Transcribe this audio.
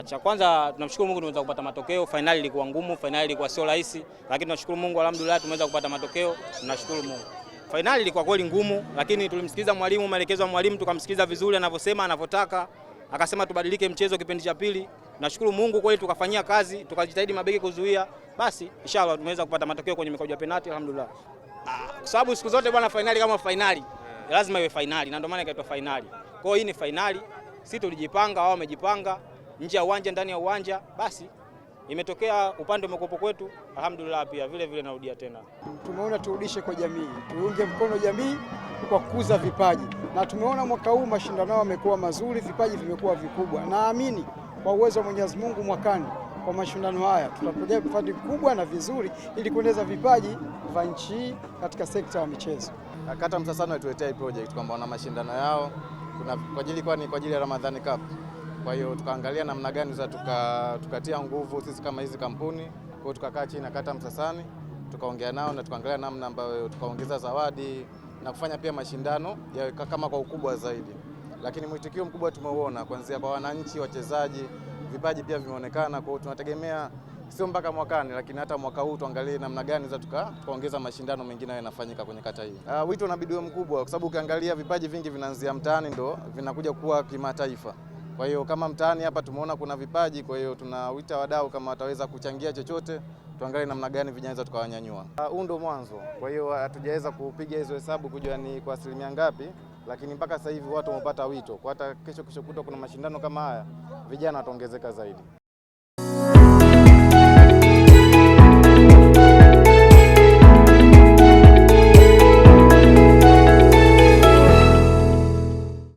Cha kwanza tunamshukuru Mungu tumeweza kupata matokeo. Finali ilikuwa ngumu, finali ilikuwa sio rahisi, lakini tunashukuru Mungu, alhamdulillah tumeweza kupata matokeo. Tunashukuru Mungu. Finali ilikuwa kweli ngumu, lakini tulimsikiliza mwalimu, maelekezo ya mwalimu tukamsikiliza vizuri anavyosema, anavyotaka. Akasema tubadilike mchezo kipindi cha pili. Tunashukuru Mungu kweli tukafanyia kazi, tukajitahidi mabeki kuzuia. Basi inshallah tumeweza kupata matokeo kwenye mikojo ya penalti, alhamdulillah. Kwa sababu siku zote bwana, finali kama finali lazima iwe finali, na ndio maana ikaitwa finali. Kwa hiyo hii ni finali. Sisi tulijipanga, wao wamejipanga, nje ya uwanja, ndani ya uwanja, basi imetokea upande mkopo kwetu, alhamdulillah. Pia vile vile narudia tena, tumeona turudishe kwa jamii, tuunge mkono jamii kwa kukuza vipaji, na tumeona mwaka huu mashindano yamekuwa mazuri, vipaji vimekuwa vikubwa. Naamini kwa uwezo wa Mwenyezi Mungu mwakani kwa mashindano haya tutapiga vipaji vikubwa na vizuri ili kuendeleza vipaji vya nchi katika sekta ya michezo. Kata Msasani ituletea project kwamba wana mashindano yao kwa ajili ya Ramadhani Cup. Kwa hiyo tukaangalia namna gani za tukatia nguvu sisi kama hizi kampuni. Kwa hiyo tukakaa chini na Kata Msasani tukaongea nao na tukaangalia namna ambayo tukaongeza zawadi na kufanya pia mashindano ya kama kwa ukubwa zaidi. Lakini mwitikio mkubwa tumeuona kuanzia kwa wananchi, wachezaji, vipaji pia vimeonekana. Kwa hiyo tunategemea sio mpaka mwakani, lakini hata mwaka huu tuangalie namna gani za tukaongeza mashindano mengine yanafanyika kwenye kata hii. Wito unabidi mkubwa kwa sababu ukiangalia vipaji vingi vinaanzia mtaani ndo vinakuja kuwa kimataifa. Kwa hiyo kama mtaani hapa tumeona kuna vipaji, kwa hiyo tunawita wadau kama wataweza kuchangia chochote, tuangalie namna gani vijana tukawanyanyua. Huu ndo mwanzo. Kwa hiyo hatujaweza kupiga hizo hesabu kujua ni kwa asilimia ngapi, lakini mpaka sasa hivi watu wamepata wito. Kwa hata kesho kutwa kuna mashindano kama haya, vijana wataongezeka zaidi.